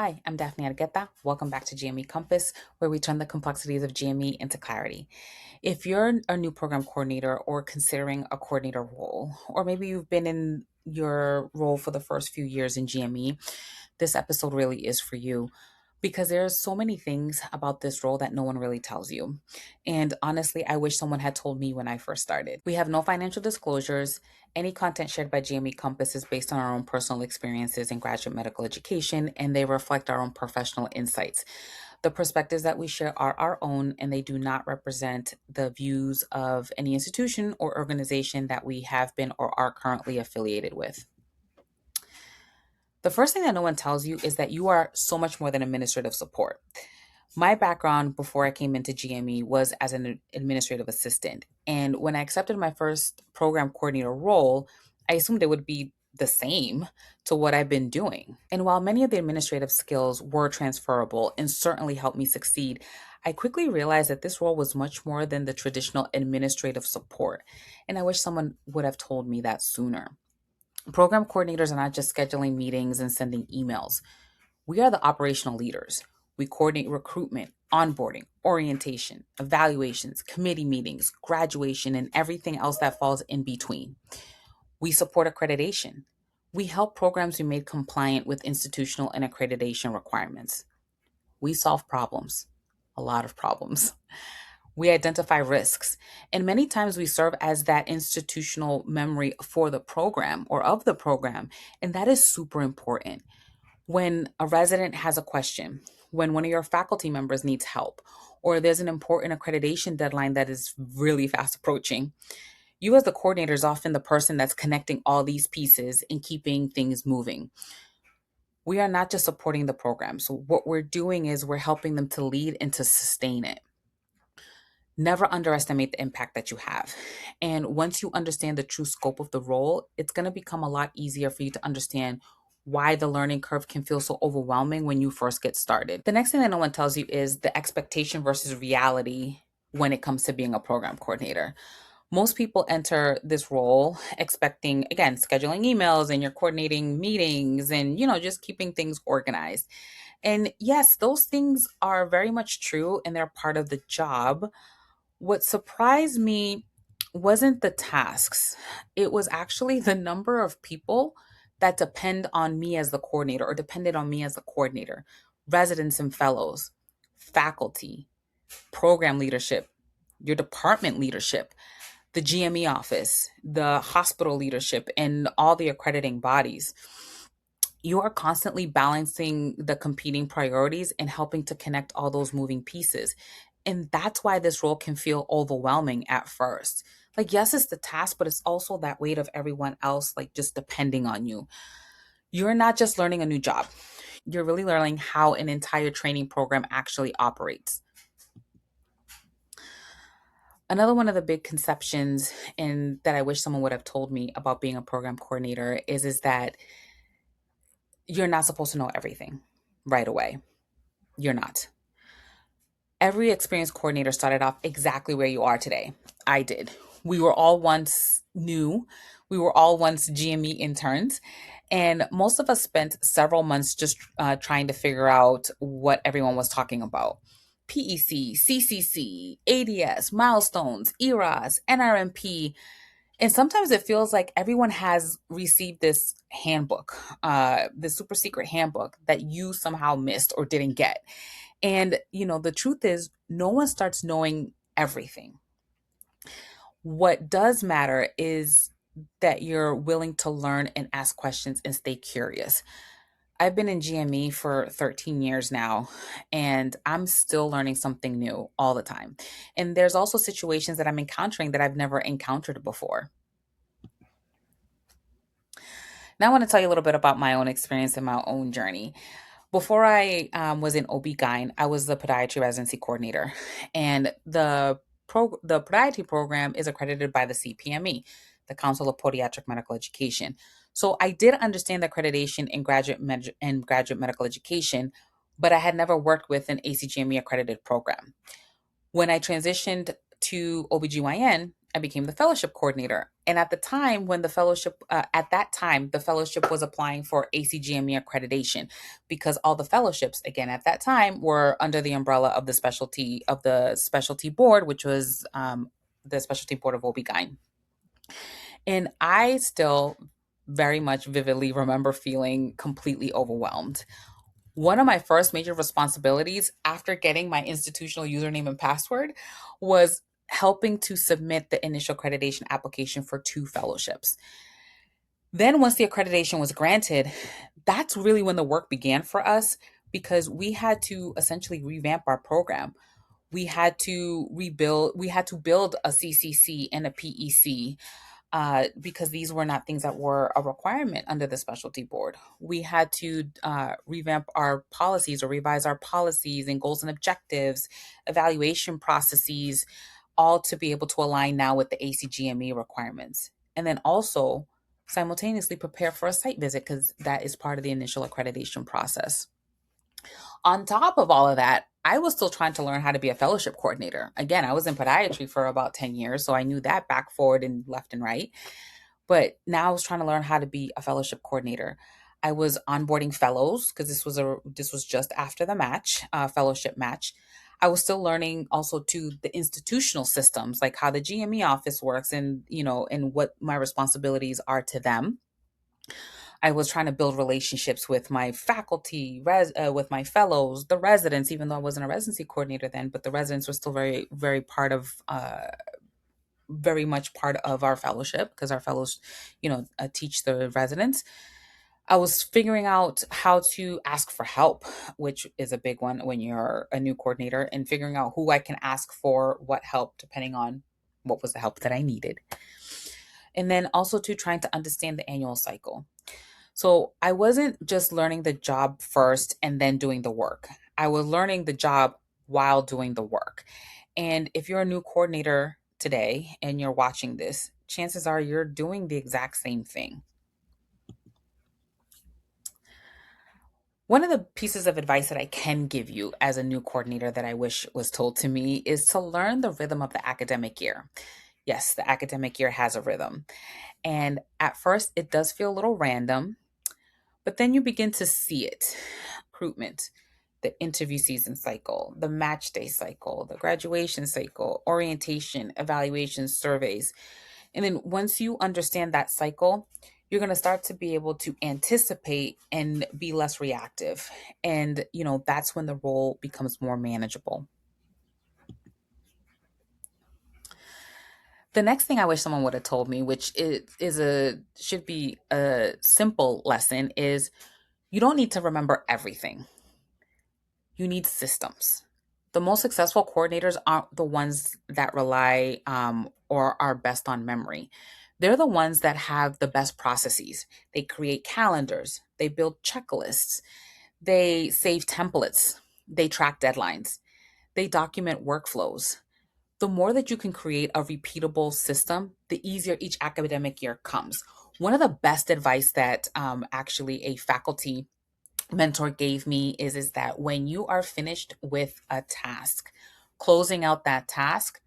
Hi, I'm Daphne Argueta. Welcome back to GME Compass, where we turn the complexities of GME into clarity. If you're a new program coordinator or considering a coordinator role, or maybe you've been in your role for the first few years in GME, this episode really is for you because there's so many things about this role that no one really tells you. And honestly, I wish someone had told me when I first started. We have no financial disclosures. Any content shared by GME Compass is based on our own personal experiences in graduate medical education, and they reflect our own professional insights. The perspectives that we share are our own, and they do not represent the views of any institution or organization that we have been or are currently affiliated with. The first thing that no one tells you is that you are so much more than administrative support. My background before I came into GME was as an administrative assistant. And when I accepted my first program coordinator role, I assumed it would be the same to what I've been doing. And while many of the administrative skills were transferable and certainly helped me succeed, I quickly realized that this role was much more than the traditional administrative support. And I wish someone would have told me that sooner. Program coordinators are not just scheduling meetings and sending emails. We are the operational leaders. We coordinate recruitment, onboarding, orientation, evaluations, committee meetings, graduation, and everything else that falls in between. We support accreditation. We help programs be made compliant with institutional and accreditation requirements. We solve problems, a lot of problems. We identify risks, and many times we serve as that institutional memory for the program or of the program, and that is super important. When a resident has a question, when one of your faculty members needs help, or there's an important accreditation deadline that is really fast approaching, you as the coordinator is often the person that's connecting all these pieces and keeping things moving. We are not just supporting the program. So what we're doing is we're helping them to lead and to sustain it. Never underestimate the impact that you have. And once you understand the true scope of the role, it's going to become a lot easier for you to understand why the learning curve can feel so overwhelming when you first get started. The next thing that no one tells you is the expectation versus reality when it comes to being a program coordinator. Most people enter this role expecting, again, scheduling emails and you're coordinating meetings and, just keeping things organized. And yes, those things are very much true and they're part of the job. What surprised me wasn't the tasks, it was actually the number of people that depend on me as the coordinator or depended on me as the coordinator: residents and fellows, faculty, program leadership, your department leadership, the GME office, the hospital leadership, and all the accrediting bodies. You are constantly balancing the competing priorities and helping to connect all those moving pieces. And that's why this role can feel overwhelming at first. Like, yes, it's the task, but it's also that weight of everyone else, like just depending on you. You're not just learning a new job, you're really learning how an entire training program actually operates. Another one of the big conceptions and that I wish someone would have told me about being a program coordinator is that you're not supposed to know everything right away. You're not. Every experienced coordinator started off exactly where you are today. I did. We were all once new. We were all once GME interns. And most of us spent several months just trying to figure out what everyone was talking about. PEC, CCC, ADS, milestones, ERAS, NRMP. And sometimes it feels like everyone has received this handbook, this super secret handbook that you somehow missed or didn't get. And, the truth is, no one starts knowing everything. What does matter is that you're willing to learn and ask questions and stay curious. I've been in GME for 13 years now, and I'm still learning something new all the time. And there's also situations that I'm encountering that I've never encountered before. Now, I want to tell you a little bit about my own experience and my own journey. Before I was in OB-GYN, I was the podiatry residency coordinator, and the podiatry program is accredited by the CPME, the Council of Podiatric Medical Education. So I did understand the accreditation in graduate medical education, but I had never worked with an ACGME accredited program. When I transitioned to OBGYN, I became the fellowship coordinator. And at the time when the fellowship was applying for ACGME accreditation, because all the fellowships, again, at that time were under the umbrella of the specialty board, which was the specialty board of OB-GYN. And I still very much vividly remember feeling completely overwhelmed. One of my first major responsibilities after getting my institutional username and password was helping to submit the initial accreditation application for 2 fellowships. Then, once the accreditation was granted, that's really when the work began for us because we had to essentially revamp our program. We had to build a CCC and a PEC because these were not things that were a requirement under the specialty board. We had to revamp our policies or revise our policies and goals and objectives, evaluation processes, all to be able to align now with the ACGME requirements. And then also simultaneously prepare for a site visit because that is part of the initial accreditation process. On top of all of that, I was still trying to learn how to be a fellowship coordinator. Again, I was in podiatry for about 10 years, so I knew that back, forward, and left and right. But now I was trying to learn how to be a fellowship coordinator. I was onboarding fellows because this was just after the fellowship match. I was still learning also to the institutional systems, like how the GME office works and what my responsibilities are to them. I was trying to build relationships with my faculty, with my fellows, the residents, even though I wasn't a residency coordinator then, but the residents were still very, very very much part of our fellowship because our fellows, teach the residents. I was figuring out how to ask for help, which is a big one when you're a new coordinator, and figuring out who I can ask for what help, depending on what was the help that I needed. And then also to trying to understand the annual cycle. So I wasn't just learning the job first and then doing the work. I was learning the job while doing the work. And if you're a new coordinator today and you're watching this, chances are you're doing the exact same thing. One of the pieces of advice that I can give you as a new coordinator that I wish was told to me is to learn the rhythm of the academic year. Yes, the academic year has a rhythm. And at first, it does feel a little random, but then you begin to see it. Recruitment, the interview season cycle, the match day cycle, the graduation cycle, orientation, evaluations, surveys. And then once you understand that cycle, you're going to start to be able to anticipate and be less reactive. And, that's when the role becomes more manageable. The next thing I wish someone would have told me, which should be a simple lesson, is you don't need to remember everything. You need systems. The most successful coordinators aren't the ones that rely or are best on memory. They're the ones that have the best processes. They create calendars, they build checklists, they save templates, they track deadlines, they document workflows. The more that you can create a repeatable system, the easier each academic year comes. One of the best advice that actually a faculty mentor gave me is that when you are finished with a task, closing out that task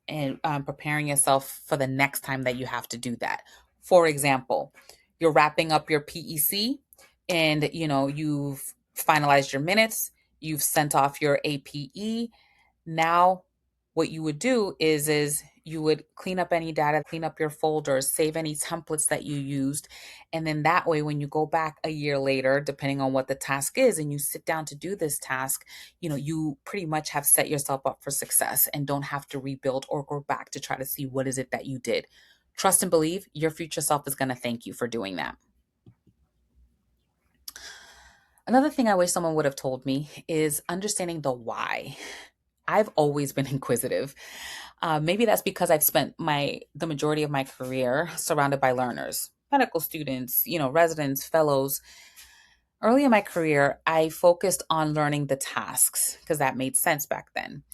and preparing yourself for the next time that you have to do that. For example, you're wrapping up your PEC and you've finalized your minutes, you've sent off your APE. Now what you would do is you would clean up any data, clean up your folders, save any templates that you used. And then that way, when you go back a year later, depending on what the task is, and you sit down to do this task, you pretty much have set yourself up for success and don't have to rebuild or go back to try to see what is it that you did. Trust and believe your future self is going to thank you for doing that. Another thing I wish someone would have told me is understanding the why. I've always been inquisitive. Maybe that's because I've spent the majority of my career surrounded by learners, medical students, residents, fellows. Early in my career, I focused on learning the tasks because that made sense back then.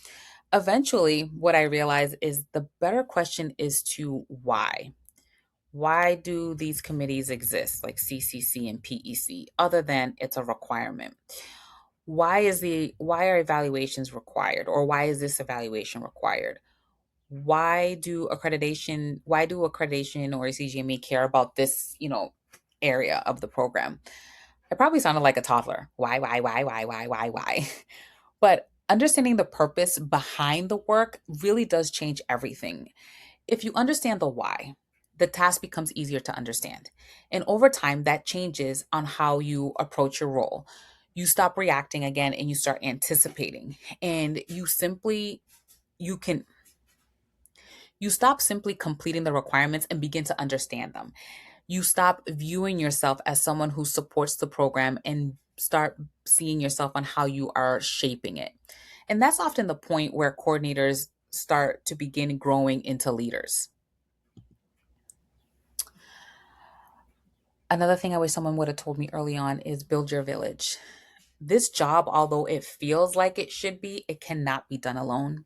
Eventually, what I realized is the better question is to why. Why do these committees exist, like CCC and PEC, other than it's a requirement? Why are evaluations required, or why is this evaluation required? why do accreditation or CGME care about this, area of the program? I probably sounded like a toddler. Why? But understanding the purpose behind the work really does change everything. If you understand the why, the task becomes easier to understand. And over time, that changes on how you approach your role. You stop reacting again and you start anticipating. And you can you stop simply completing the requirements and begin to understand them. You stop viewing yourself as someone who supports the program and start seeing yourself on how you are shaping it. And that's often the point where coordinators start to begin growing into leaders. Another thing I wish someone would have told me early on is build your village. This job, although it feels like it should be, it cannot be done alone.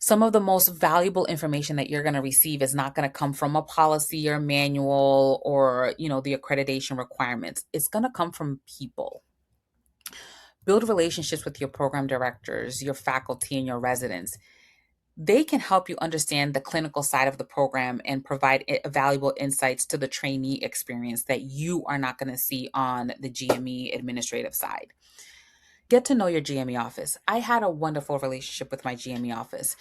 Some of the most valuable information that you're going to receive is not going to come from a policy or manual or, the accreditation requirements. It's going to come from people. Build relationships with your program directors, your faculty, and your residents. They can help you understand the clinical side of the program and provide valuable insights to the trainee experience that you are not going to see on the GME administrative side. Get to know your GME office. I had a wonderful relationship with my GME office.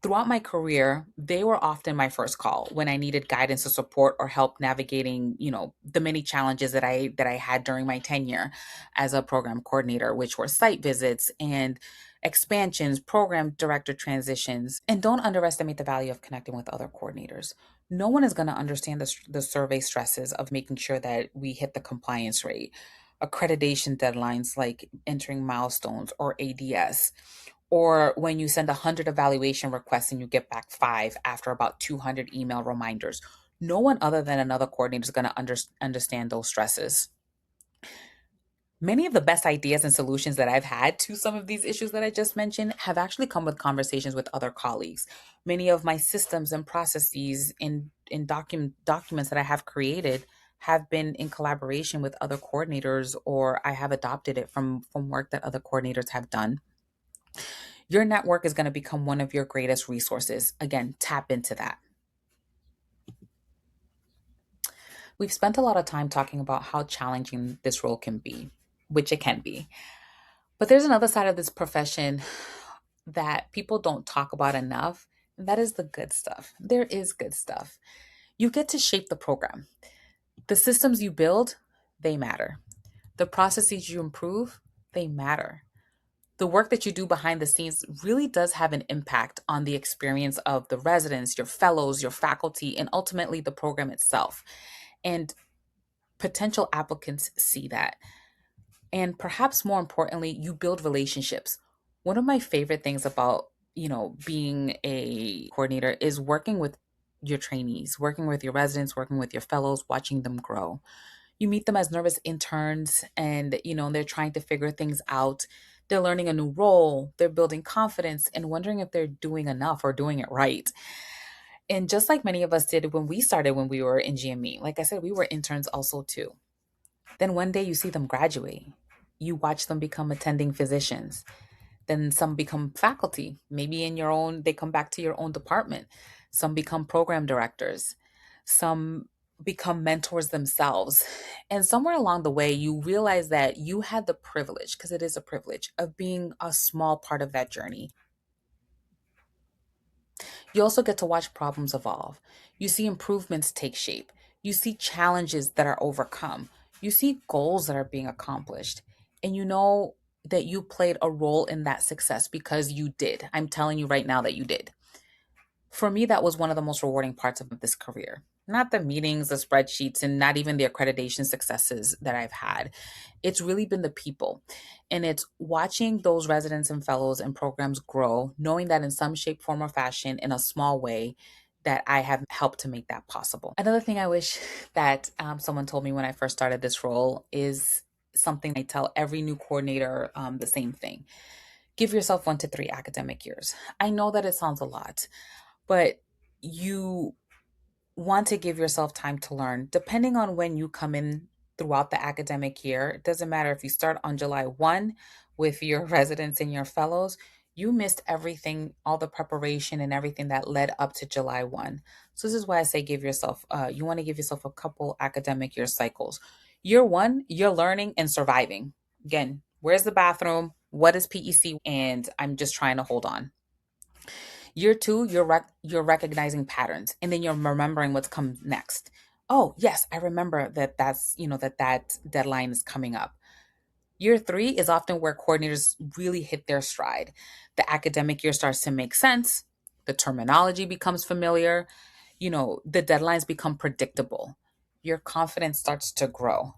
Throughout my career, they were often my first call when I needed guidance or support or help navigating, the many challenges that I had during my tenure as a program coordinator, which were site visits and expansions, program director transitions. And don't underestimate the value of connecting with other coordinators. No one is going to understand the survey stresses of making sure that we hit the compliance rate, accreditation deadlines like entering milestones or ADS, or when you send 100 evaluation requests and you get back 5 after about 200 email reminders. No one other than another coordinator is going to understand those stresses. Many of the best ideas and solutions that I've had to some of these issues that I just mentioned have actually come with conversations with other colleagues. Many of my systems and processes in documents that I have created have been in collaboration with other coordinators, or I have adopted it from work that other coordinators have done. Your network is going to become one of your greatest resources. Again, tap into that. We've spent a lot of time talking about how challenging this role can be, which it can be. But there's another side of this profession that people don't talk about enough, and that is the good stuff. There is good stuff. You get to shape the program. The systems you build, they matter. The processes you improve, they matter. The work that you do behind the scenes really does have an impact on the experience of the residents, your fellows, your faculty, and ultimately the program itself. And potential applicants see that. And perhaps more importantly, you build relationships. One of my favorite things about, being a coordinator is working with your trainees, working with your residents, working with your fellows, watching them grow. You meet them as nervous interns and, they're trying to figure things out. They're learning a new role, they're building confidence and wondering if they're doing enough or doing it right. And just like many of us did when we started when we were in GME, like I said, we were interns also too. Then one day you see them graduate. You watch them become attending physicians. Then some become faculty. Maybe they come back to your own department. Some become program directors. Some become mentors themselves. And somewhere along the way, you realize that you had the privilege, because it is a privilege, of being a small part of that journey. You also get to watch problems evolve. You see improvements take shape. You see challenges that are overcome. You see goals that are being accomplished. And you know that you played a role in that success because you did. I'm telling you right now that you did. For me, that was one of the most rewarding parts of this career. Not the meetings, the spreadsheets, and not even the accreditation successes that I've had. It's really been the people. And it's watching those residents and fellows and programs grow, knowing that in some shape, form, or fashion, in a small way, that I have helped to make that possible. Another thing I wish that someone told me when I first started this role is something I tell every new coordinator, the same thing. Give yourself 1 to 3 academic years. I know that it sounds a lot, but you want to give yourself time to learn. Depending on when you come in throughout the academic year, it doesn't matter if you start on July 1 with your residents and your fellows, You missed everything, all the preparation and everything that led up to July 1. So this is why I say you want to give yourself a couple academic year cycles. Year 1, you're learning and surviving. Again, where's the bathroom? What is PEC? And I'm just trying to hold on. Year 2, you're recognizing patterns, and then you're remembering what's come next. Oh, yes, I remember that deadline is coming up. Year 3 is often where coordinators really hit their stride. The academic year starts to make sense. The terminology becomes familiar. The deadlines become predictable. Your confidence starts to grow.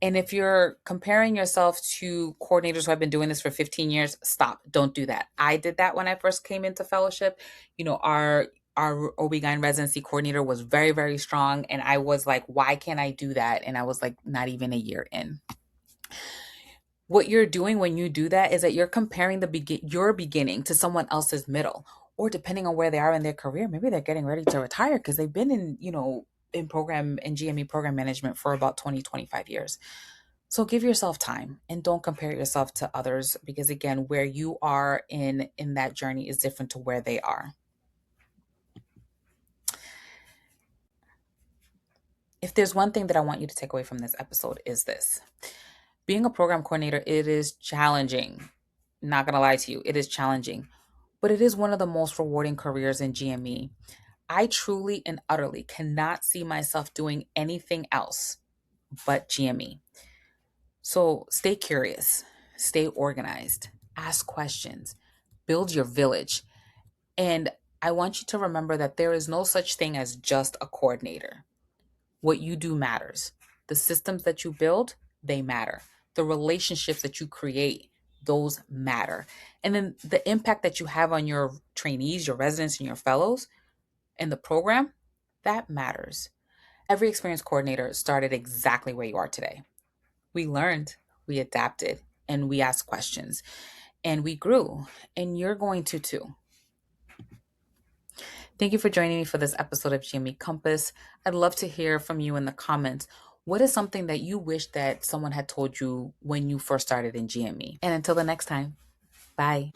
And if you're comparing yourself to coordinators who have been doing this for 15 years, stop. Don't do that. I did that when I first came into fellowship. Our OB-GYN residency coordinator was very, very strong. And I was like, why can't I do that? And I was like, not even a year in. What you're doing when you do that is that you're comparing your beginning to someone else's middle, or depending on where they are in their career, maybe they're getting ready to retire because they've been in GME program management for about 20, 25 years. So give yourself time and don't compare yourself to others, because again, where you are in that journey is different to where they are. If there's one thing that I want you to take away from this episode is this. Being a program coordinator, it is challenging. Not going to lie to you, it is challenging, but it is one of the most rewarding careers in GME. I truly and utterly cannot see myself doing anything else but GME. So stay curious, stay organized, ask questions, build your village. And I want you to remember that there is no such thing as just a coordinator. What you do matters. The systems that you build, they matter. The relationships that you create, those matter. And then the impact that you have on your trainees, your residents, and your fellows in the program, that matters. Every experienced coordinator started exactly where you are today. We learned, we adapted, and we asked questions, and we grew, and you're going to too. Thank you for joining me for this episode of GME Compass. I'd love to hear from you in the comments. What is something that you wish that someone had told you when you first started in GME? And until the next time, bye.